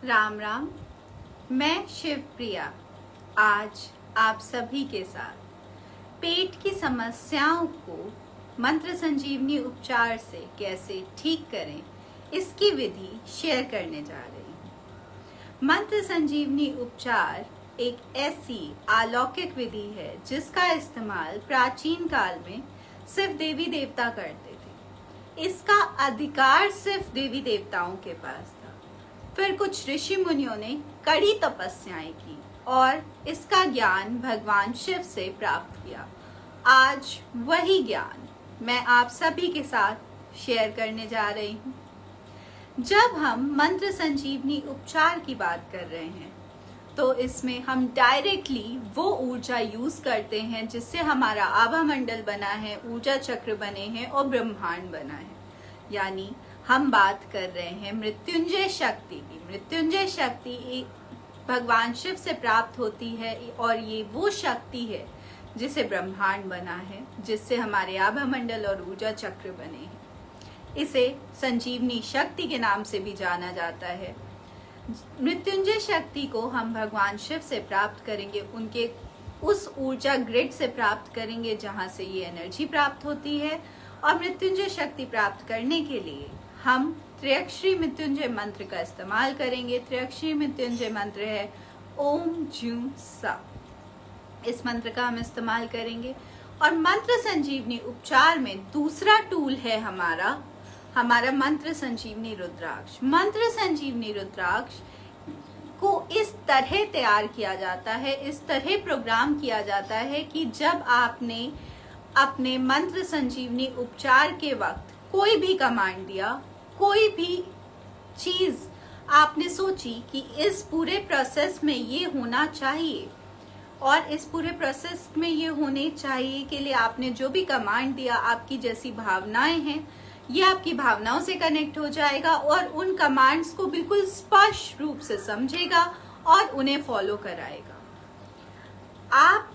राम राम। मैं शिवप्रिया आज आप सभी के साथ पेट की समस्याओं को मंत्र संजीवनी उपचार से कैसे ठीक करें इसकी विधि शेयर करने जा रही हूँ। मंत्र संजीवनी उपचार एक ऐसी अलौकिक विधि है जिसका इस्तेमाल प्राचीन काल में सिर्फ देवी देवता करते थे। इसका अधिकार सिर्फ देवी देवताओं के पास था। फिर कुछ ऋषि मुनियों ने कड़ी तपस्याएं की और इसका ज्ञान भगवान शिव से प्राप्त किया। आज वही ज्ञान मैं आप सभी के साथ शेयर करने जा रही हूँ। जब हम मंत्र संजीवनी उपचार की बात कर रहे हैं तो इसमें हम डायरेक्टली वो ऊर्जा यूज करते हैं जिससे हमारा आभा मंडल बना है, ऊर्जा चक्र बने हैं और ब्रह्मांड बना है। यानी हम बात कर रहे हैं मृत्युंजय शक्ति की। मृत्युंजय शक्ति भगवान शिव से प्राप्त होती है और ये वो शक्ति है जिसे ब्रह्मांड बना है, जिससे हमारे आभा मंडल और ऊर्जा चक्र बने हैं। इसे संजीवनी शक्ति के नाम से भी जाना जाता है। मृत्युंजय शक्ति को हम भगवान शिव से प्राप्त करेंगे, उनके उस ऊर्जा ग्रिड से प्राप्त करेंगे जहां से ये एनर्जी प्राप्त होती है। और मृत्युंजय शक्ति प्राप्त करने के लिए हम त्र्यक्षरी मृत्युंजय मंत्र का इस्तेमाल करेंगे। त्र्यक्षरी मृत्युंजय मंत्र है ओम ज्यूं सा। इस मंत्र का हम इस्तेमाल करेंगे। और मंत्र संजीवनी उपचार में दूसरा टूल है हमारा मंत्र संजीवनी रुद्राक्ष। मंत्र संजीवनी रुद्राक्ष को इस तरह तैयार किया जाता है, इस तरह प्रोग्राम किया जाता है कि जब आपने अपने मंत्र संजीवनी उपचार के वक्त कोई भी कमांड दिया, कोई भी चीज आपने सोची कि इस पूरे प्रोसेस में ये होना चाहिए और इस पूरे प्रोसेस में ये होने चाहिए के लिए आपने जो भी कमांड दिया, आपकी जैसी भावनाएं हैं, ये आपकी भावनाओं से कनेक्ट हो जाएगा और उन कमांड्स को बिल्कुल स्पष्ट रूप से समझेगा और उन्हें फॉलो कराएगा। आप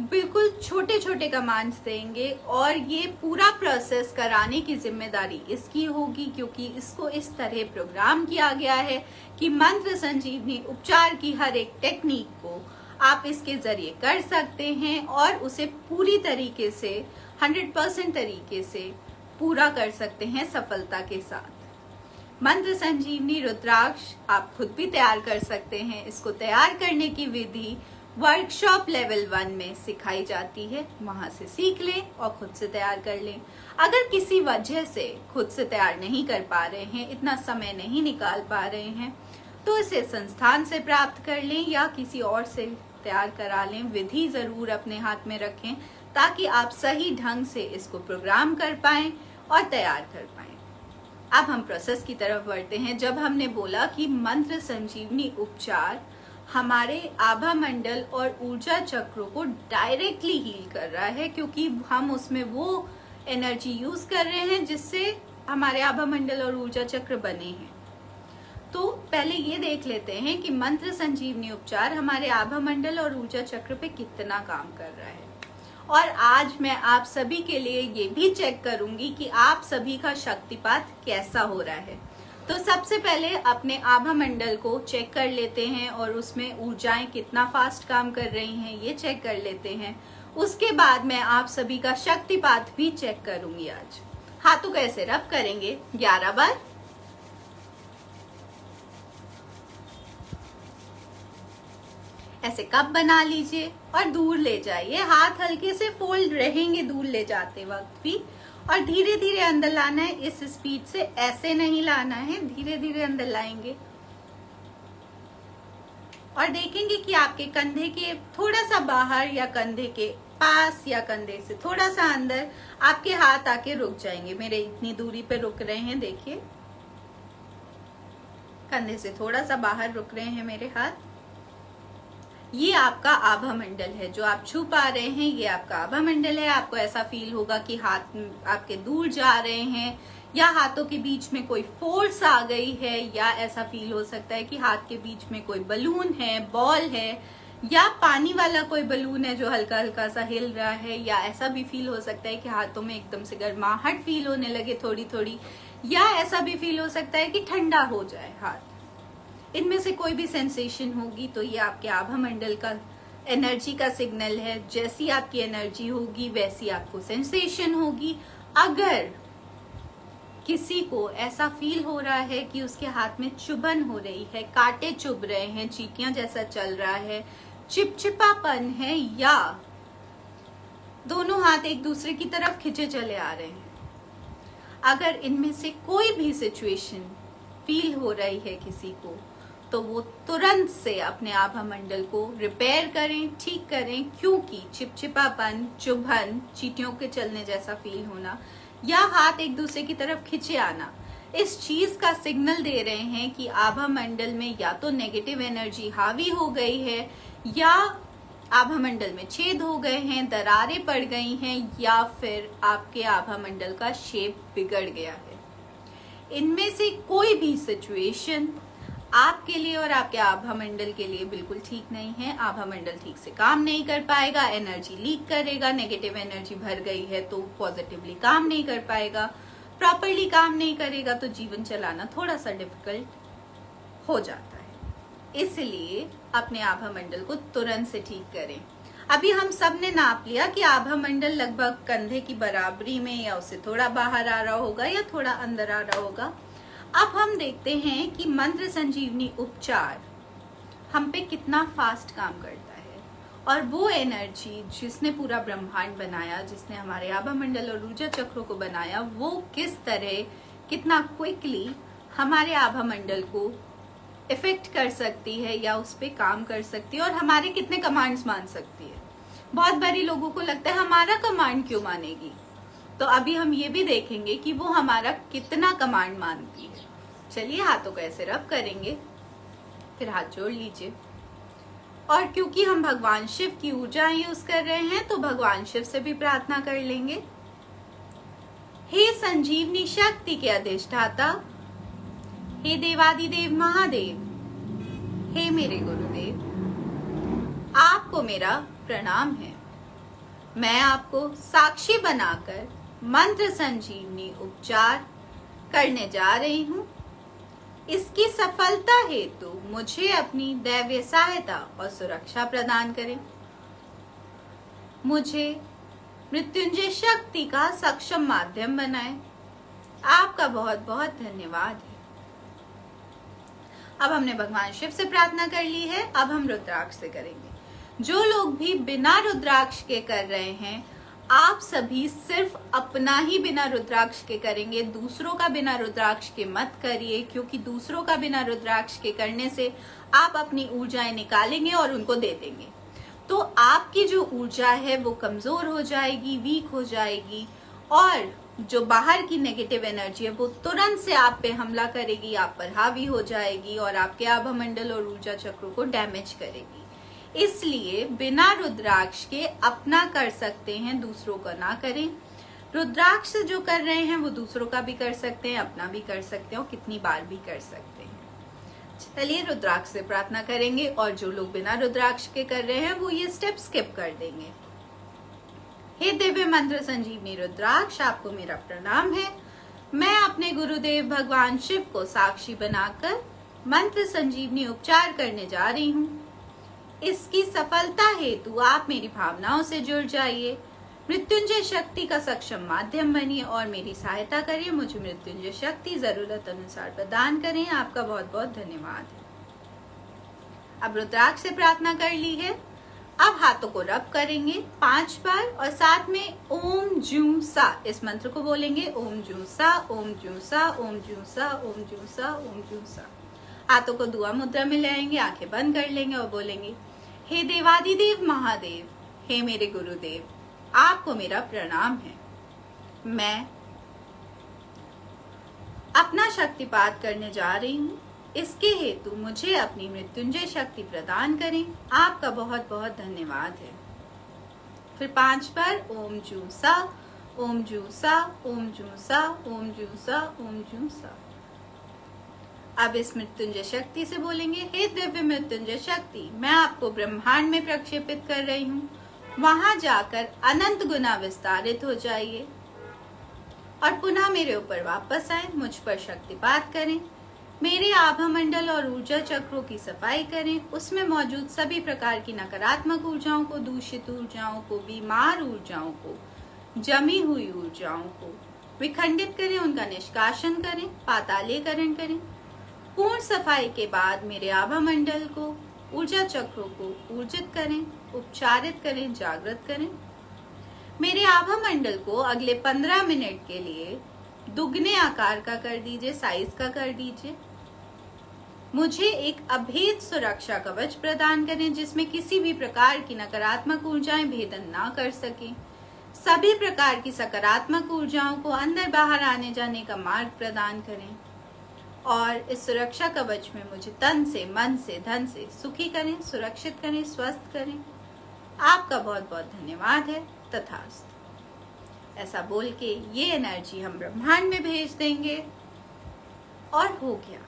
बिल्कुल छोटे छोटे कमांड्स देंगे और ये पूरा प्रोसेस कराने की जिम्मेदारी इसकी होगी, क्योंकि इसको इस तरह प्रोग्राम किया गया है कि मंत्र संजीवनी उपचार की हर एक टेक्निक को आप इसके जरिए कर सकते हैं और उसे पूरी तरीके से 100% तरीके से पूरा कर सकते हैं सफलता के साथ। मंत्र संजीवनी रुद्राक्ष आप खुद भी तैयार कर सकते हैं। इसको तैयार करने की विधि वर्कशॉप लेवल 1 में सिखाई जाती है, वहां से सीख लें और खुद से तैयार कर लें। अगर किसी वजह से खुद से तैयार नहीं कर पा रहे हैं, इतना समय नहीं निकाल पा रहे हैं, तो इसे संस्थान से प्राप्त कर लें या किसी और से तैयार करा लें। विधि जरूर अपने हाथ में रखें ताकि आप सही ढंग से इसको प्रोग्राम कर पाएं और तैयार कर पाएं। अब हम प्रोसेस की तरफ बढ़ते हैं। जब हमने बोला कि मंत्र संजीवनी उपचार हमारे आभा मंडल और ऊर्जा चक्रों को डायरेक्टली हील कर रहा है, क्योंकि हम उसमें वो एनर्जी यूज कर रहे हैं जिससे हमारे आभा मंडल और ऊर्जा चक्र बने हैं। तो पहले ये देख लेते हैं कि मंत्र संजीवनी उपचार हमारे आभा मंडल और ऊर्जा चक्र पे कितना काम कर रहा है। और आज मैं आप सभी के लिए ये भी चेक करूंगी कि आप सभी का शक्तिपात कैसा हो रहा है। तो सबसे पहले अपने आभा मंडल को चेक कर लेते हैं और उसमें ऊर्जाएं कितना फास्ट काम कर रही हैं ये चेक कर लेते हैं। उसके बाद मैं आप सभी का शक्तिपात भी चेक करूंगी। आज हाथों को ऐसे रब करेंगे 11 बार। ऐसे कप बना लीजिए और दूर ले जाइए। हाथ हल्के से फोल्ड रहेंगे दूर ले जाते वक्त भी, और धीरे धीरे अंदर लाना है। इस स्पीड से ऐसे नहीं लाना है, धीरे धीरे अंदर लाएंगे और देखेंगे कि आपके कंधे के थोड़ा सा बाहर या कंधे के पास या कंधे से थोड़ा सा अंदर आपके हाथ आके रुक जाएंगे। मेरे इतनी दूरी पे रुक रहे हैं, देखिए कंधे से थोड़ा सा बाहर रुक रहे हैं मेरे हाथ। ये आपका आभा मंडल है, जो आप छू पा रहे हैं ये आपका आभा मंडल है। आपको ऐसा फील होगा कि हाथ आपके दूर जा रहे हैं या हाथों के बीच में कोई फोर्स आ गई है, या ऐसा फील हो सकता है कि हाथ के बीच में कोई बलून है, बॉल है, या पानी वाला कोई बलून है जो हल्का हल्का सा हिल रहा है, या ऐसा भी फील हो सकता है कि हाथों में एकदम से गर्माहट फील होने लगे थोड़ी थोड़ी, या ऐसा भी फील हो सकता है कि ठंडा हो जाए हाथ। इनमें से कोई भी सेंसेशन होगी तो ये आपके आभा मंडल का एनर्जी का सिग्नल है। जैसी आपकी एनर्जी होगी वैसी आपको सेंसेशन होगी। अगर किसी को ऐसा फील हो रहा है कि उसके हाथ में चुभन हो रही है, कांटे चुभ रहे हैं, चींटियां जैसा चल रहा है, चिपचिपापन है, या दोनों हाथ एक दूसरे की तरफ खिंचे चले आ रहे हैं, अगर इनमें से कोई भी सिचुएशन फील हो रही है किसी को, तो वो तुरंत से अपने आभा मंडल को रिपेयर करें, ठीक करें। क्योंकि चिपचिपापन, चुभन, चींटियों के चलने जैसा फील होना या हाथ एक दूसरे की तरफ खिंचे आना इस चीज का सिग्नल दे रहे हैं कि आभा मंडल में या तो नेगेटिव एनर्जी हावी हो गई है, या आभा मंडल में छेद हो गए हैं, दरारें पड़ गई हैं, या फिर आपके आभा मंडल का शेप बिगड़ गया है। इनमें से कोई भी सिचुएशन आपके लिए और आपके आभा मंडल के लिए बिल्कुल ठीक नहीं है। आभा मंडल ठीक से काम नहीं कर पाएगा, एनर्जी लीक करेगा, नेगेटिव एनर्जी भर गई है तो पॉजिटिवली काम नहीं कर पाएगा, प्रॉपरली काम नहीं करेगा तो जीवन चलाना थोड़ा सा डिफिकल्ट हो जाता है। इसलिए अपने आभा मंडल को तुरंत से ठीक करें। अभी हम सब ने नाप लिया कि आभा मंडल लगभग कंधे की बराबरी में या उससे थोड़ा बाहर आ रहा होगा या थोड़ा अंदर आ रहा होगा। अब हम देखते हैं कि मंत्र संजीवनी उपचार हम पे कितना फास्ट काम करता है, और वो एनर्जी जिसने पूरा ब्रह्मांड बनाया, जिसने हमारे आभा मंडल और ऊर्जा चक्रों को बनाया, वो किस तरह कितना क्विकली हमारे आभा मंडल को इफेक्ट कर सकती है या उस पर काम कर सकती है और हमारे कितने कमांड्स मान सकती है। बहुत बारी लोगों को लगता है हमारा कमांड क्यों मानेगी, तो अभी हम ये भी देखेंगे कि वो हमारा कितना कमांड मानती है। चलिए हाथों को ऐसे रब करेंगे, फिर हाथ जोड़ लीजिए, और क्योंकि हम भगवान शिव की ऊर्जा यूज कर रहे हैं तो भगवान शिव से भी प्रार्थना कर लेंगे। हे संजीवनी शक्ति के अधिष्ठाता, हे देवादिदेव महादेव, हे मेरे गुरुदेव, आपको मेरा प्रणाम है। मैं आपको साक्षी बनाकर मंत्र संजीवनी उपचार करने जा रही हूँ। इसकी सफलता हेतु मुझे अपनी दैवीय सहायता और सुरक्षा प्रदान करें। मुझे मृत्युंजय शक्ति का सक्षम माध्यम बनाएं। आपका बहुत बहुत धन्यवाद है। अब हमने भगवान शिव से प्रार्थना कर ली है, अब हम रुद्राक्ष से करेंगे। जो लोग भी बिना रुद्राक्ष के कर रहे हैं, आप सभी सिर्फ अपना ही बिना रुद्राक्ष के करेंगे, दूसरों का बिना रुद्राक्ष के मत करिए, क्योंकि दूसरों का बिना रुद्राक्ष के करने से आप अपनी ऊर्जाएं निकालेंगे और उनको दे देंगे, तो आपकी जो ऊर्जा है वो कमजोर हो जाएगी, वीक हो जाएगी, और जो बाहर की नेगेटिव एनर्जी है वो तुरंत से आप पे हमला करेगी, आप पर हावी हो जाएगी और आपके आभा मंडल और ऊर्जा चक्रों को डैमेज करेगी। इसलिए बिना रुद्राक्ष के अपना कर सकते हैं, दूसरों का ना करें। रुद्राक्ष जो कर रहे हैं वो दूसरों का भी कर सकते हैं, अपना भी कर सकते हैं और कितनी बार भी कर सकते हैं। चलिए रुद्राक्ष से प्रार्थना करेंगे, और जो लोग बिना रुद्राक्ष के कर रहे हैं वो ये स्टेप स्किप कर देंगे। हे दिव्य मंत्र संजीवनी रुद्राक्ष, आपको मेरा प्रणाम है। मैं अपने गुरुदेव भगवान शिव को साक्षी बनाकर मंत्र संजीवनी उपचार करने जा रही हूँ। इसकी सफलता हेतु आप मेरी भावनाओं से जुड़ जाइए, मृत्युंजय शक्ति का सक्षम माध्यम बनिए और मेरी सहायता करिए। मुझे मृत्युंजय शक्ति जरूरत अनुसार प्रदान करें। आपका बहुत बहुत धन्यवाद है। अब रुद्राक्ष से प्रार्थना कर ली है, अब हाथों को रब करेंगे 5 बार और साथ में ओम जू सा इस मंत्र को बोलेंगे। ओम जू सा, ओम जू सा, ओम जू सा, ओम जू सा, ओम जू सा। हाथों को दुआ मुद्रा में ले आएंगे, आंखें बंद कर लेंगे और बोलेंगे, हे देवादिदेव महादेव, हे मेरे गुरुदेव, आपको मेरा प्रणाम है। मैं अपना शक्तिपात करने जा रही हूँ, इसके हेतु मुझे अपनी मृत्युंजय शक्ति प्रदान करें। आपका बहुत बहुत धन्यवाद है। फिर 5 बार ओम जू सा, ओम जू सा, ओम जू सा, ओम जू सा, ओम जू सा। अब इस मृत्युंजय शक्ति से बोलेंगे, हे दिव्य मृत्युंजय शक्ति, मैं आपको ब्रह्मांड में प्रक्षेपित कर रही हूँ। वहां जाकर अनंत गुना विस्तारित हो जाइए और पुनः मेरे ऊपर वापस आए, मुझ पर शक्तिपात करें। मेरे आभा मंडल और ऊर्जा चक्रों की सफाई करें, उसमें मौजूद सभी प्रकार की नकारात्मक ऊर्जाओं को, दूषित ऊर्जाओं को, बीमार ऊर्जाओं को, जमी हुई ऊर्जाओं को विखंडित करें, उनका निष्कासन करें, पातालीकरण करें। पूर्ण सफाई के बाद मेरे आभा मंडल को, ऊर्जा चक्रों को ऊर्जित करें, उपचारित करें, जागृत करें। मेरे आभा मंडल को अगले 15 मिनट के लिए दुगने आकार का कर दीजिए, साइज का कर दीजिए। मुझे एक अभेद सुरक्षा कवच प्रदान करें जिसमें किसी भी प्रकार की नकारात्मक ऊर्जाएं भेदन ना कर सकें। सभी प्रकार की सकारात्मक ऊर्जाओं को अंदर बाहर आने जाने का मार्ग प्रदान करें और इस सुरक्षा कवच में मुझे तन से, मन से, धन से सुखी करें, सुरक्षित करें, स्वस्थ करें। आपका बहुत बहुत धन्यवाद है। तथास्तु। ऐसा बोल के ये एनर्जी हम ब्रह्मांड में भेज देंगे और हो गया।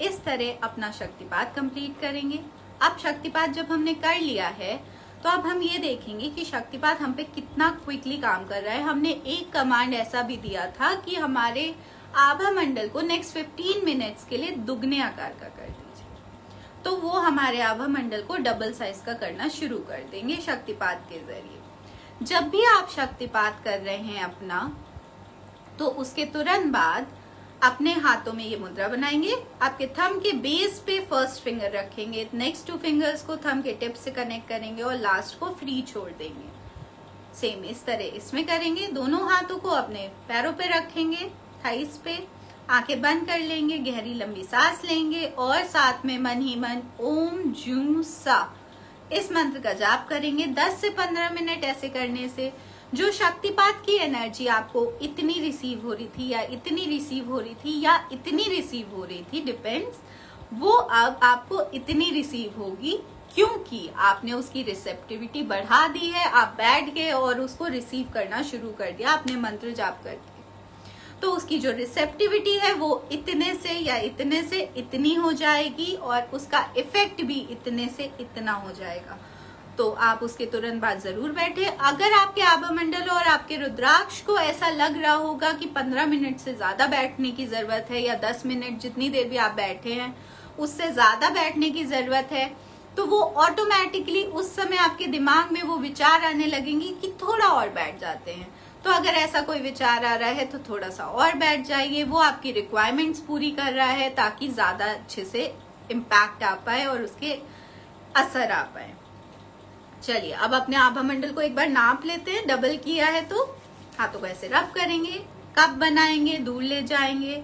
इस तरह अपना शक्तिपात कंप्लीट करेंगे। अब शक्तिपात जब हमने कर लिया है तो अब हम ये देखेंगे कि शक्तिपात हम पे कितना क्विकली काम कर रहा है। हमने एक कमांड ऐसा भी दिया था कि हमारे आभा मंडल को नेक्स्ट 15 मिनट्स के लिए दुगने आकार का कर दीजिए, तो वो हमारे आभा मंडल को डबल साइज का करना शुरू कर देंगे शक्तिपात के जरिए। जब भी आप शक्तिपात कर रहे हैं अपना, तो उसके तुरंत बाद अपने हाथों में ये मुद्रा बनाएंगे। आपके थंब के बेस पे फर्स्ट फिंगर रखेंगे, नेक्स्ट 2 फिंगर्स को थंब के टिप से कनेक्ट करेंगे और लास्ट को फ्री छोड़ देंगे। सेम इस तरह इसमें करेंगे। दोनों हाथों को अपने पैरों पे रखेंगे, थाइस पे, आंखें बंद कर लेंगे, गहरी लंबी सांस लेंगे और साथ में मन ही मन ओम जू सा इस मंत्र का जाप करेंगे 10 से 15 मिनट। ऐसे करने से जो शक्तिपात की एनर्जी आपको इतनी रिसीव हो रही थी या इतनी रिसीव हो रही थी या इतनी रिसीव हो रही थी, डिपेंड्स, वो अब आपको इतनी रिसीव होगी क्योंकि आपने उसकी रिसेप्टिविटी बढ़ा दी है। आप बैठ गए और उसको रिसीव करना शुरू कर दिया आपने मंत्र जाप करके। तो उसकी जो रिसेप्टिविटी है वो इतने से या इतने से इतनी हो जाएगी और उसका इफेक्ट भी इतने से इतना हो जाएगा। तो आप उसके तुरंत बाद जरूर बैठे। अगर आपके आभा मंडल और आपके रुद्राक्ष को ऐसा लग रहा होगा कि 15 मिनट से ज्यादा बैठने की जरूरत है या 10 मिनट, जितनी देर भी आप बैठे हैं उससे ज्यादा बैठने की जरूरत है, तो वो ऑटोमेटिकली उस समय आपके दिमाग में वो विचार आने लगेंगे कि थोड़ा और बैठ जाते हैं। तो अगर ऐसा कोई विचार आ रहा है तो थोड़ा सा और बैठ जाइए। वो आपकी रिक्वायरमेंट्स पूरी कर रहा है ताकि ज्यादा अच्छे से इम्पैक्ट आ पाए और उसके असर आ पाए। चलिए अब अपने आभा मंडल को एक बार नाप लेते हैं। डबल किया है तो हाथों को ऐसे रब करेंगे, कप बनाएंगे, दूर ले जाएंगे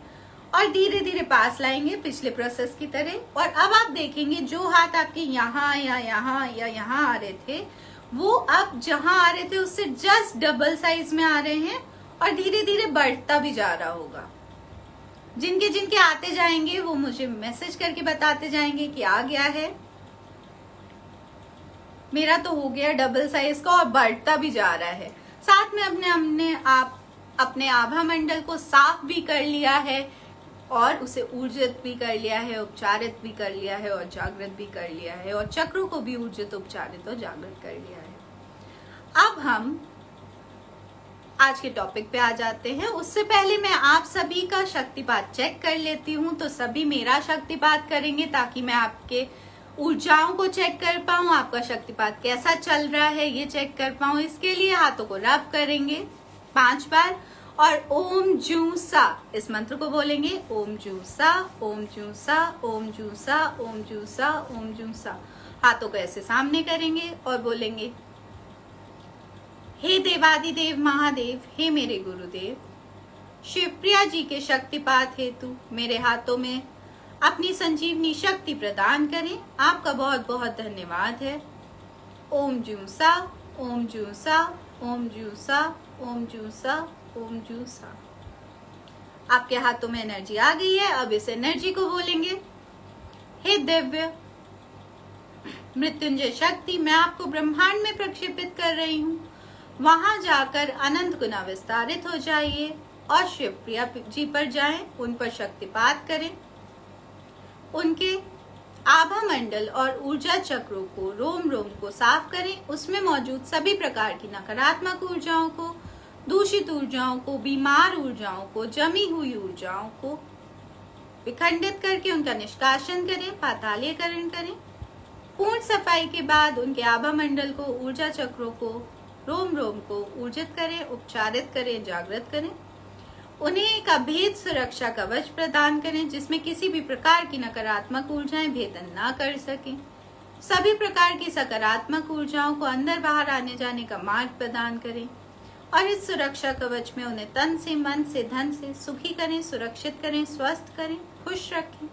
और धीरे धीरे पास लाएंगे पिछले प्रोसेस की तरह। और अब आप देखेंगे जो हाथ आपके यहाँ या यहाँ आ रहे थे वो अब जहां आ रहे थे उससे जस्ट डबल साइज में आ रहे हैं और धीरे धीरे बढ़ता भी जा रहा होगा। जिनके जिनके आते जाएंगे वो मुझे मैसेज करके बताते जाएंगे कि आ गया है। मेरा तो हो गया डबल साइज का और बढ़ता भी जा रहा है। साथ में अपने आभा मंडल को साफ भी कर लिया है और उसे ऊर्जित भी कर लिया है, उपचारित भी कर लिया है और जागृत भी कर लिया है और चक्रों को भी ऊर्जित, उपचारित और जागृत कर लिया है। अब हम आज के टॉपिक पे आ जाते हैं। उससे पहले मैं आप सभी का शक्तिपात चेक कर लेती हूँ। तो सभी मेरा शक्तिपात करेंगे ताकि मैं आपके ऊर्जाओं को चेक कर पाऊं, आपका शक्तिपात कैसा चल रहा है ये चेक कर पाऊं। इसके लिए हाथों को रब करेंगे 5 बार और ओम जू सा इस मंत्र को बोलेंगे। ओम जू सा, ओम जू सा, ओम जू सा, ओम जू सा, ओम जू सा। हाथों को ऐसे सामने करेंगे और बोलेंगे, हे देवादिदेव महादेव, हे मेरे गुरुदेव, शिवप्रिया जी के शक्तिपात हेतु मेरे हाथों में अपनी संजीवनी शक्ति प्रदान करें। आपका बहुत बहुत धन्यवाद है। ओम जू सा, ओम जू सा, ओम जू सा, ओम जू सा, ओम जू सा। आपके हाथों में एनर्जी आ गई है। अब इस एनर्जी को बोलेंगे, हे दिव्य मृत्युंजय शक्ति, मैं आपको ब्रह्मांड में प्रक्षेपित कर रही हूँ। वहां जाकर अनंत गुना विस्तारित हो जाइए और शिवप्रिया जी पर जाएं, उन पर शक्तिपात करें। उनके आभा मंडल और ऊर्जा चक्रों को, रोम रोम को साफ करें। उसमें मौजूद सभी प्रकार की नकारात्मक ऊर्जाओं को, दूषित ऊर्जाओं को, बीमार ऊर्जाओं को, जमी हुई ऊर्जाओं को विखंडित करके उनका निष्कासन करें, पातालीकरण करें। पूर्ण सफाई के बाद उनके आभा मंडल को, ऊर्जा चक्रों को, रोम रोम को ऊर्जित करें, उपचारित करें, जागृत करें। उन्हें एक अभेद सुरक्षा कवच प्रदान करें जिसमें किसी भी प्रकार की नकारात्मक ऊर्जाएं भेदन ना कर सकें। सभी प्रकार की सकारात्मक ऊर्जाओं को अंदर बाहर आने जाने का मार्ग प्रदान करें और इस सुरक्षा कवच में उन्हें तन से, मन से, धन से सुखी करें, सुरक्षित करें, स्वस्थ करें, खुश रखें।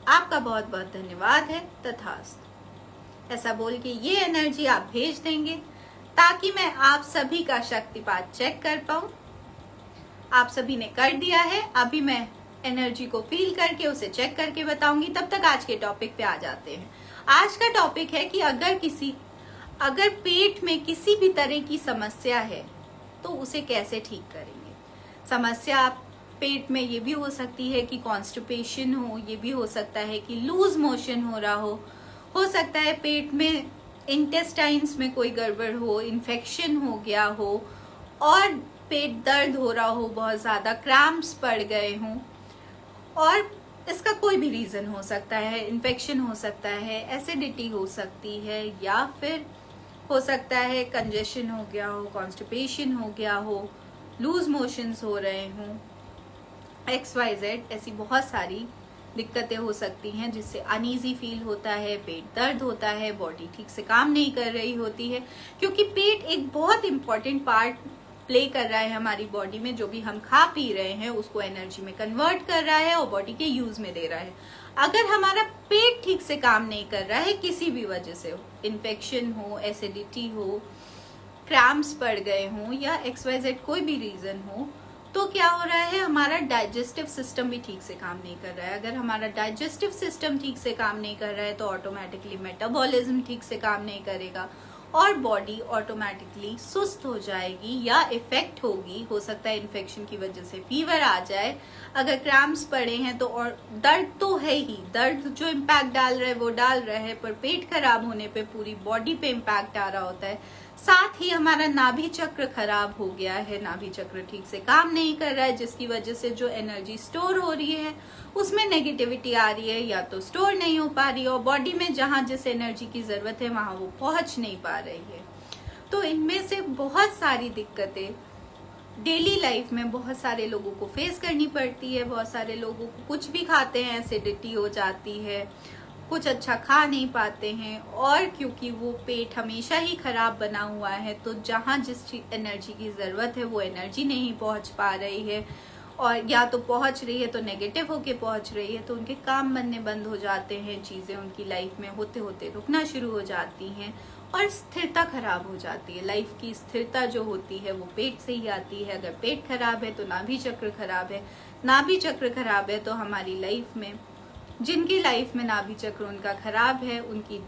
आपका बहुत बहुत धन्यवाद है। तथास्तु। ऐसा बोल के ये एनर्जी आप भेज देंगे ताकि मैं आप सभी का शक्तिपात चेक कर पाऊं। आप सभी ने कर दिया है। अभी मैं एनर्जी को फील करके उसे चेक करके बताऊंगी। तब तक आज के टॉपिक पे आ जाते हैं। आज का टॉपिक है कि अगर पेट में किसी भी तरह की समस्या है तो उसे कैसे ठीक करेंगे। समस्या पेट में ये भी हो सकती है कि कॉन्स्टिपेशन हो, ये भी हो सकता है कि लूज मोशन हो रहा हो सकता है पेट में इंटेस्टाइन्स में कोई गड़बड़ हो, इन्फेक्शन हो गया हो और पेट दर्द हो रहा हो, बहुत ज्यादा क्रैम्प्स पड़ गए हों और इसका कोई भी रीजन हो सकता है। इन्फेक्शन हो सकता है, एसिडिटी हो सकती है, या फिर हो सकता है कंजेशन हो गया हो, कॉन्स्टिपेशन हो गया हो, लूज मोशंस हो रहे हों, XYZ ऐसी बहुत सारी दिक्कतें हो सकती हैं जिससे अनईजी फील होता है, पेट दर्द होता है, बॉडी ठीक से काम नहीं कर रही होती है। क्योंकि पेट एक बहुत इंपॉर्टेंट पार्ट प्ले कर रहा है हमारी बॉडी में। जो भी हम खा पी रहे हैं उसको एनर्जी में कन्वर्ट कर रहा है और बॉडी के यूज में दे रहा है। अगर हमारा पेट ठीक से काम नहीं कर रहा है, किसी भी वजह से हो, इन्फेक्शन हो, एसिडिटी हो, क्रैम्प्स पड़ गए हों या XYZ कोई भी रीजन हो, तो क्या हो रहा है, हमारा डाइजेस्टिव सिस्टम भी ठीक से काम नहीं कर रहा है। अगर हमारा डाइजेस्टिव सिस्टम ठीक से काम नहीं कर रहा है तो ऑटोमेटिकली मेटाबॉलिज्म ठीक से काम नहीं करेगा और बॉडी ऑटोमेटिकली सुस्त हो जाएगी या इफेक्ट होगी। हो सकता है इन्फेक्शन की वजह से फीवर आ जाए। अगर क्रैम्प्स पड़े हैं तो और दर्द तो है ही, दर्द जो इम्पैक्ट डाल रहा है वो डाल रहा है, पर पेट खराब होने पे पूरी बॉडी पे इम्पैक्ट आ रहा होता है। साथ ही हमारा नाभि चक्र खराब हो गया है, नाभि चक्र ठीक से काम नहीं कर रहा है, जिसकी वजह से जो एनर्जी स्टोर हो रही है उसमें नेगेटिविटी आ रही है, या तो स्टोर नहीं हो पा रही है और बॉडी में जहां जिस एनर्जी की जरूरत है वहां वो पहुंच नहीं पा रही है। तो इनमें से बहुत सारी दिक्कतें डेली लाइफ में बहुत सारे लोगों को फेस करनी पड़ती है। बहुत सारे लोगों को कुछ भी खाते हैं एसिडिटी हो जाती है, कुछ अच्छा खा नहीं पाते हैं, और क्योंकि वो पेट हमेशा ही खराब बना हुआ है तो जहाँ जिस एनर्जी की जरूरत है वो एनर्जी नहीं पहुंच पा रही है, और या तो पहुंच रही है तो नेगेटिव होके पहुंच रही है, तो उनके काम बनने बंद हो जाते हैं, चीजें उनकी लाइफ में होते होते रुकना शुरू हो जाती हैं और स्थिरता खराब हो जाती है। लाइफ की स्थिरता जो होती है वो पेट से ही आती है। अगर पेट खराब है तो नाभि चक्र खराब है, नाभि चक्र खराब है तो हमारी लाइफ में, जिनकी लाइफ में नाभि चक्र उनका खराब है, उनकी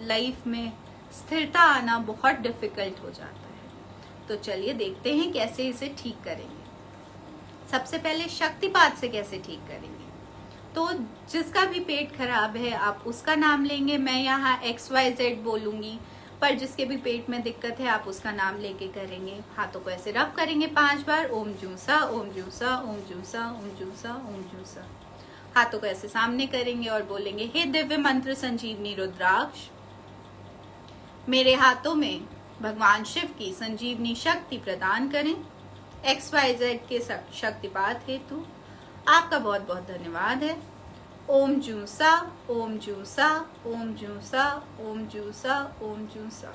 लाइफ में स्थिरता आना बहुत डिफिकल्ट हो जाता है। तो चलिए देखते हैं कैसे इसे ठीक करेंगे। सबसे पहले शक्तिपात से कैसे ठीक करेंगे। तो जिसका भी पेट खराब है आप उसका नाम लेंगे। मैं यहाँ XYZ बोलूंगी, पर जिसके भी पेट में दिक्कत है आप उसका नाम लेके करेंगे। हाथों को ऐसे रब करेंगे 5 बार, ओम जूसा, ओम जूसा, ओम जूसा, ओम जूसा, ओम जूसा। हाथों को ऐसे सामने करेंगे और बोलेंगे, हे दिव्य मंत्र संजीवनी रुद्राक्ष, मेरे हाथों में भगवान शिव की संजीवनी शक्ति प्रदान करें। XYZ के शक्तिपात हेतु आपका बहुत बहुत धन्यवाद है। ओम जूसा, ओम जूसा, ओम जूसा, ओम जूसा, ओम जूसा।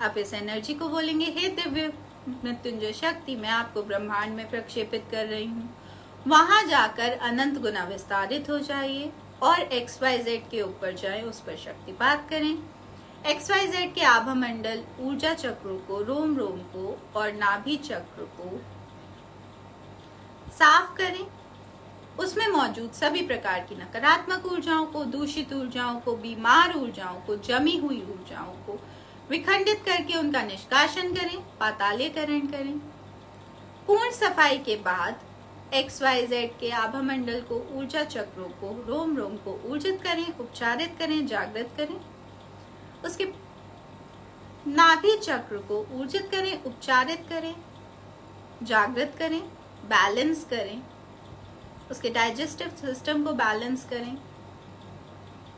आप इस एनर्जी को बोलेंगे, हे दिव्य मृत्युंजय शक्ति, मैं आपको ब्रह्मांड में प्रक्षेपित कर रही हूँ। वहां जाकर अनंत गुना विस्तारित हो जाइए और XYZ के ऊपर जाए, उस पर शक्तिपात करें। XYZ के आभा मंडल, ऊर्जा चक्रों को, रोम रोम को और नाभि चक्र को साफ करें। उसमें मौजूद सभी प्रकार की नकारात्मक ऊर्जाओं को, दूषित ऊर्जाओं को, बीमार ऊर्जाओं को, जमी हुई ऊर्जाओं को विखंडित करके उनका निष्कासन करें, पातालीकरण करें। पूर्ण सफाई के बाद XYZ के आभा मंडल को, ऊर्जा चक्रों को, रोम रोम को ऊर्जित करें, उपचारित करें, जागृत करें। उसके नाभि चक्र को ऊर्जित करें, उपचारित करें, जागृत करें, बैलेंस करें। उसके डाइजेस्टिव सिस्टम को बैलेंस करें,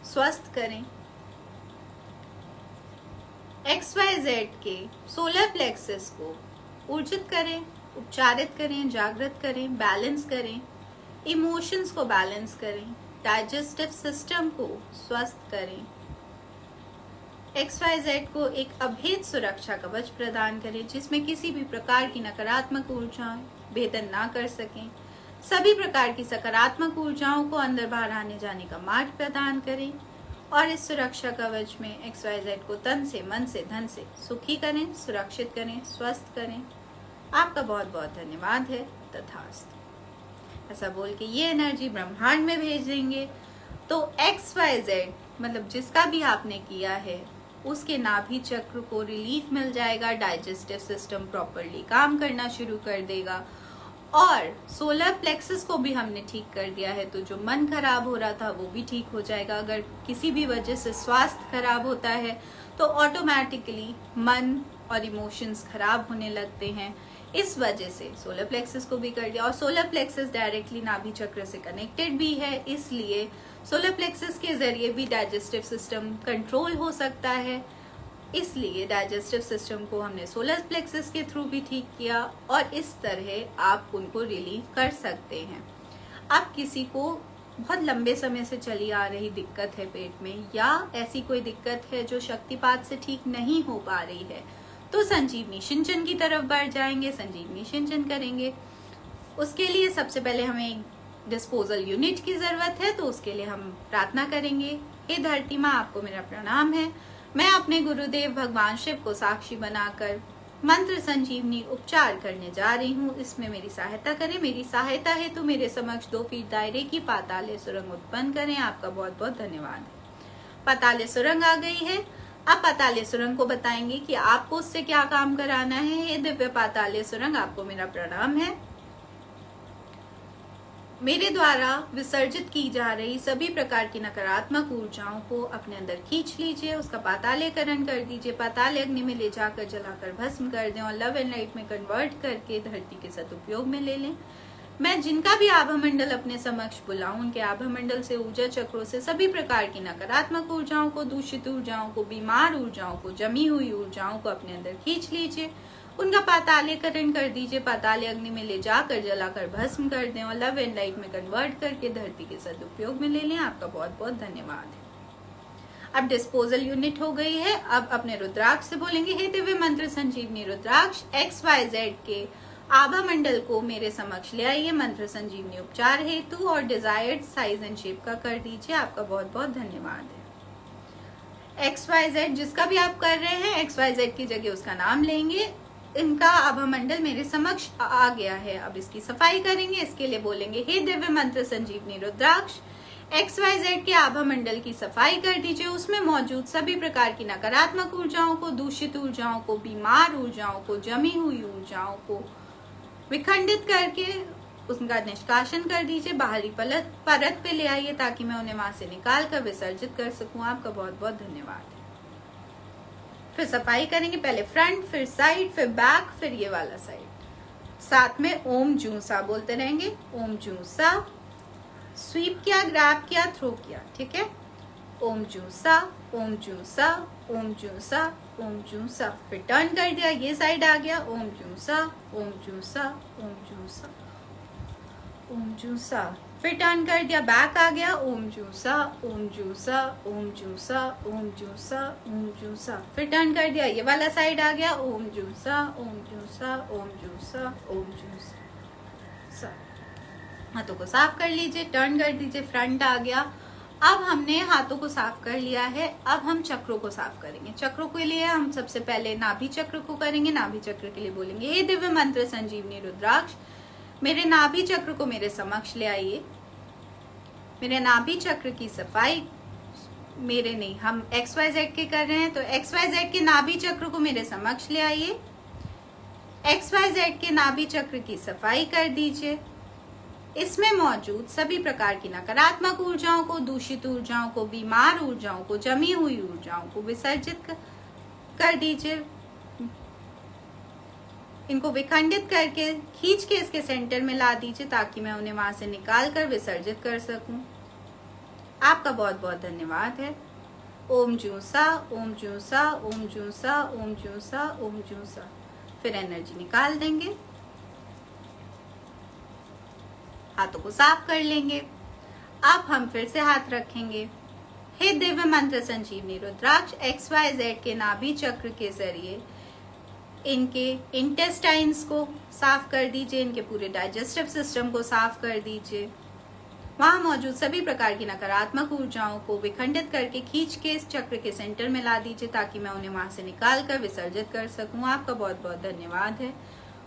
स्वस्थ करें। XYZ के सोलर प्लेक्सस को ऊर्जित करें, उपचारित करें, जागृत करें, बैलेंस करें, इमोशंस को बैलेंस करें, डाइजेस्टिव सिस्टम को स्वस्थ करें। XYZ को एक अभेद सुरक्षा कवच प्रदान करें जिसमें किसी भी प्रकार की नकारात्मक ऊर्जाएं भेदन ना कर सकें। सभी प्रकार की सकारात्मक ऊर्जाओं को अंदर बाहर आने जाने का मार्ग प्रदान करें और इस सुरक्षा कवच में XYZ को तन से, मन से, धन से सुखी करें, सुरक्षित करें, स्वस्थ करें। आपका बहुत बहुत धन्यवाद है। तथास्तु। ऐसा बोल के ये एनर्जी ब्रह्मांड में भेज देंगे तो XYZ मतलब जिसका भी आपने किया है उसके नाभि चक्र को रिलीफ मिल जाएगा, डाइजेस्टिव सिस्टम प्रॉपरली काम करना शुरू कर देगा और सोलर प्लेक्सस को भी हमने ठीक कर दिया है। तो जो मन खराब हो रहा था वो भी ठीक हो जाएगा। अगर किसी भी वजह से स्वास्थ्य खराब होता है तो ऑटोमेटिकली मन और इमोशंस खराब होने लगते हैं। इस वजह से सोलर प्लेक्सस को भी कर दिया और सोलर प्लेक्सस डायरेक्टली नाभि चक्र से कनेक्टेड भी है, इसलिए सोलर प्लेक्सस के जरिए भी डाइजेस्टिव सिस्टम कंट्रोल हो सकता है। इसलिए डाइजेस्टिव सिस्टम को हमने सोलर प्लेक्सस के थ्रू भी ठीक किया और इस तरह आप उनको रिलीव कर सकते हैं। आप किसी को बहुत लंबे समय से चली आ रही दिक्कत है पेट में या ऐसी कोई दिक्कत है जो शक्तिपात से ठीक नहीं हो पा रही है तो संजीवनी सिंचन की तरफ बढ़ जाएंगे, संजीवनी सिंचन करेंगे। उसके लिए सबसे पहले हमें एक डिस्पोजल यूनिट की जरूरत है तो उसके लिए हम प्रार्थना करेंगे। हे धरती माँ, आपको मेरा प्रणाम है। मैं अपने गुरुदेव भगवान शिव को साक्षी बनाकर मंत्र संजीवनी उपचार करने जा रही हूँ। इसमें मेरी सहायता करें। मेरी सहायता है तो मेरे समक्ष 2 फीट दायरे की पाताले सुरंग उत्पन्न करें। आपका बहुत बहुत धन्यवाद है। पाताले सुरंग आ गई है। अब पाताले सुरंग को बताएंगे कि आपको उससे क्या काम कराना है। ये दिव्य पाताले सुरंग, आपको मेरा प्रणाम है। मेरे द्वारा विसर्जित की जा रही सभी प्रकार की नकारात्मक ऊर्जाओं को अपने अंदर खींच लीजिए, उसका पातालीकरण कर दीजिए, पाताल अग्नि में ले जाकर जलाकर भस्म कर दें और लव एंड लाइट में कन्वर्ट करके धरती के सदुपयोग में ले लें। मैं जिनका भी आभा मंडल अपने समक्ष बुलाऊं, उनके आभा मंडल से, ऊर्जा चक्रों से सभी प्रकार की नकारात्मक ऊर्जाओं को, दूषित ऊर्जाओं को, बीमार ऊर्जाओं को, जमी हुई ऊर्जाओं को अपने अंदर खींच लीजिए, उनका पातालीकरण कर दीजिए, पाताल अग्नि में ले जाकर जलाकर भस्म कर दें और लव एंड लाइट में कन्वर्ट करके धरती के सदुपयोग में ले लें। आपका बहुत बहुत धन्यवाद है। अब डिस्पोजल यूनिट हो गई है। अब अपने रुद्राक्ष से बोलेंगे, हे दिव्य मंत्र संजीवनी रुद्राक्ष, XYZ के आभा मंडल को मेरे समक्ष ले आइए, मंत्र संजीवनी उपचार हेतु और डिजायर्ड साइज एंड शेप का कर दीजिए। आपका बहुत बहुत धन्यवाद है। XYZ जिसका भी आप कर रहे हैं, XYZ की जगह उसका नाम लेंगे। इनका आभा मंडल मेरे समक्ष आ गया है। अब इसकी सफाई करेंगे। इसके लिए बोलेंगे, हे दिव्य मंत्र संजीवनी रुद्राक्ष, XYZ के आभा मंडल की सफाई कर दीजिए। उसमें मौजूद सभी प्रकार की नकारात्मक ऊर्जाओं को, दूषित ऊर्जाओं को, बीमार ऊर्जाओं को, जमी हुई ऊर्जाओं को विखंडित करके उनका निष्कासन कर दीजिए। बाहरी परत पे ले आइए ताकि मैं उन्हें वहां से निकाल कर विसर्जित कर सकूं। आपका बहुत बहुत धन्यवाद है। फिर सफाई करेंगे, पहले फ्रंट, फिर साइड, फिर बैक, फिर ये वाला साइड। साथ में ओम जूसा बोलते रहेंगे। ओम जूसा, स्वीप किया, ग्रैब किया, थ्रो किया, ठीक है। ओम जूसा, ओम जूसा, ओम जूसा, ओम जूसा। फिर टर्न कर दिया, ये साइड आ गया। ओम जूसा, ओम जूसा, ओम जूसा, ओम जूसा। फिर टर्न कर दिया, बैक आ गया। ओम जूसा, ओम जूसा, ओम जूसा, ओम जूसा, ओम जूसा। फिर टर्न कर दिया, ये वाला साइड आ गया। ओम जूसा, ओम जूसा, ओम जूसा, ओम जूसा। हाथों को साफ कर लीजिए, टर्न कर दीजिए, फ्रंट आ गया। अब हमने हाथों को साफ कर लिया है। अब हम चक्रों को साफ करेंगे। चक्रों के लिए हम सबसे पहले नाभि चक्र को करेंगे। नाभि चक्र के लिए बोलेंगे, हे दिव्य मंत्र संजीवनी रुद्राक्ष, मेरे नाभि चक्र को मेरे समक्ष ले आइए। मेरे नाभि चक्र की सफाई, मेरे नहीं, हम XYZ के कर रहे हैं तो XYZ के नाभि चक्र को मेरे समक्ष ले आइए। XYZ के नाभि चक्र की सफाई कर दीजिए। इसमें मौजूद सभी प्रकार की नकारात्मक ऊर्जाओं को, दूषित ऊर्जाओं को, बीमार ऊर्जाओं को, जमी हुई ऊर्जाओं को विसर्जित कर दीजिए। इनको विखंडित करके खींच के इसके सेंटर में ला दीजिए ताकि मैं उन्हें वहां से निकाल कर विसर्जित कर सकूं। आपका बहुत बहुत धन्यवाद है। ओम जूसा, ओम जूसा, ओम जूसा, ओम जूसा, ओम जूसा। फिर एनर्जी निकाल देंगे, हाथों को साफ कर लेंगे। अब हम फिर से हाथ रखेंगे। हे दिव्य मंत्र संजीवनी रुद्राक्ष XYZ के नाभि चक्र के जरिए इनके इंटेस्टाइन्स को साफ कर दीजिए, इनके पूरे डाइजेस्टिव सिस्टम को साफ कर दीजिए। वहां मौजूद सभी प्रकार की नकारात्मक ऊर्जाओं को विखंडित करके खींच के इस चक्र के सेंटर में ला दीजिए ताकि मैं उन्हें वहां से निकाल कर विसर्जित कर सकूं। आपका बहुत बहुत धन्यवाद है।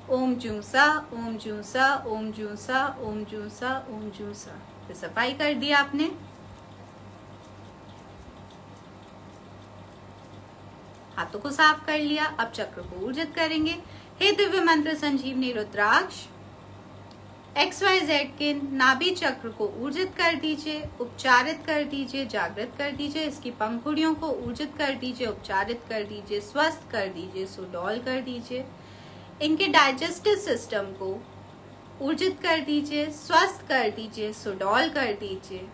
ओम जूसा, ओम जूसा, ओम जूसा, ओम जूसा, ओम जूसा। तो सफाई कर दी आपने। हाथों को साफ कर लिया। अब चक्र को ऊर्जित करेंगे। हे दिव्य मंत्र संजीवनी रुद्राक्ष XYZ के नाभि चक्र को ऊर्जित कर दीजिए, उपचारित कर दीजिए, जागृत कर दीजिए। इसकी पंखुड़ियों को ऊर्जित कर दीजिए, उपचारित कर दीजिए, स्वस्थ कर दीजिए, सुडौल कर दीजिए। इनके डाइजेस्टिव सिस्टम को ऊर्जित कर दीजिए, स्वस्थ कर दीजिए, सुडौल कर दीजिए।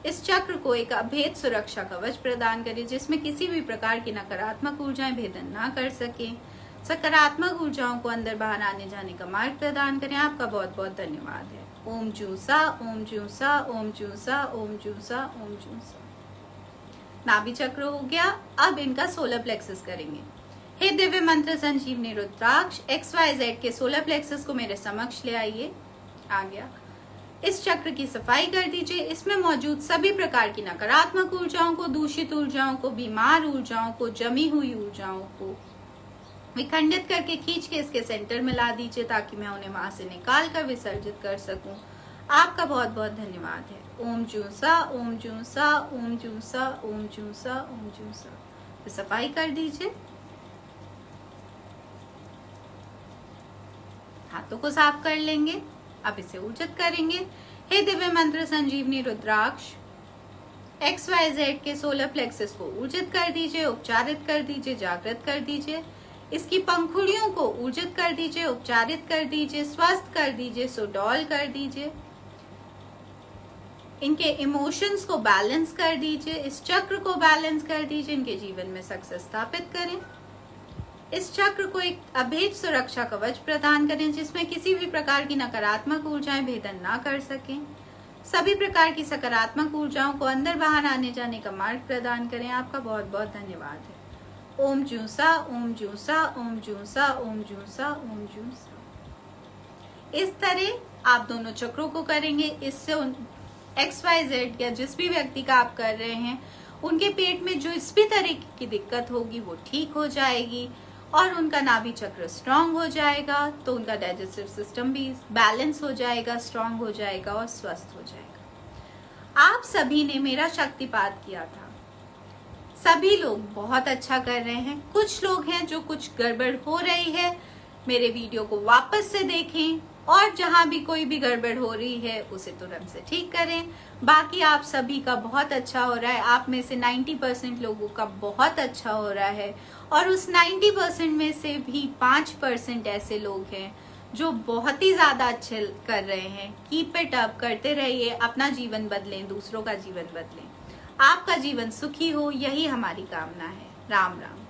इस चक्र को एक अभेद सुरक्षा कवच प्रदान करें जिसमें किसी भी प्रकार की नकारात्मक ऊर्जाएं भेदन ना कर सके। सकारात्मक ऊर्जाओं को अंदर बाहर आने जाने का मार्ग प्रदान करें। आपका बहुत बहुत धन्यवाद है। ओम जूसा, ओम जूसा, ओम जूसा, ओम जूसा, ओम जूसा। नाभि चक्र हो गया। अब इनका सोलर प्लेक्सस करेंगे। हे दिव्य मंत्र संजीवनी रुद्राक्ष XYZ के सोलर प्लेक्सस को मेरे समक्ष ले आइए। आ गया। इस चक्र की सफाई कर दीजिए। इसमें मौजूद सभी प्रकार की नकारात्मक ऊर्जाओं को, दूषित ऊर्जाओं को, बीमार ऊर्जाओं को, जमी हुई ऊर्जाओं को विखंडित करके खींच के इसके सेंटर में ला दीजिए ताकि मैं उन्हें वहां से निकाल कर विसर्जित कर सकूं। आपका बहुत बहुत धन्यवाद है। ओम जूसा, ओम जूसा, ओम जूसा, ओम जूसा, ओम जूसा। तो सफाई कर दीजिए। हाथों को साफ कर लेंगे। अब इसे ऊर्जित करेंगे। हे दिव्य मंत्र संजीवनी रुद्राक्ष XYZ के सोलर प्लेक्सस को ऊर्जित कर दीजिए, उपचारित कर दीजिए, जागृत कर दीजिए। इसकी पंखुड़ियों को ऊर्जित कर दीजिए, उपचारित कर दीजिए, स्वस्थ कर दीजिए, सुडौल कर दीजिए। इनके इमोशंस को बैलेंस कर दीजिए, इस चक्र को बैलेंस कर दीजिए, इनके जीवन में सक्सेस स्थापित करें। इस चक्र को एक अभेद सुरक्षा कवच प्रदान करें जिसमें किसी भी प्रकार की नकारात्मक ऊर्जाएं भेदन ना कर सकें। सभी प्रकार की सकारात्मक ऊर्जाओं को अंदर बाहर आने जाने का मार्ग प्रदान करें। आपका बहुत बहुत धन्यवाद है। ओम जूसा, ओम जूसा, ओम जूसा, ओम जूसा, ओम जूसा। इस तरह आप दोनों चक्रों को करेंगे। इससे XYZ या जिस भी व्यक्ति का आप कर रहे हैं उनके पेट में जो इस भी तरह की दिक्कत होगी वो ठीक हो जाएगी और उनका नाभि चक्र स्ट्रांग हो जाएगा, तो उनका डाइजेस्टिव सिस्टम भी बैलेंस हो जाएगा, स्ट्रांग हो जाएगा और स्वस्थ हो जाएगा। आप सभी ने मेरा शक्तिपात किया था। सभी लोग बहुत अच्छा कर रहे हैं। कुछ लोग हैं जो कुछ गड़बड़ हो रही है, मेरे वीडियो को वापस से देखें और जहां भी कोई भी गड़बड़ हो रही है उसे तुरंत से ठीक करें। बाकी आप सभी का बहुत अच्छा हो रहा है। आप में से 90% लोगों का बहुत अच्छा हो रहा है और उस 90% में से भी 5% ऐसे लोग हैं जो बहुत ही ज्यादा अच्छे कर रहे हैं। कीप इट अप, करते रहिए। अपना जीवन बदलें, दूसरों का जीवन बदलें। आपका जीवन सुखी हो, यही हमारी कामना है। राम राम।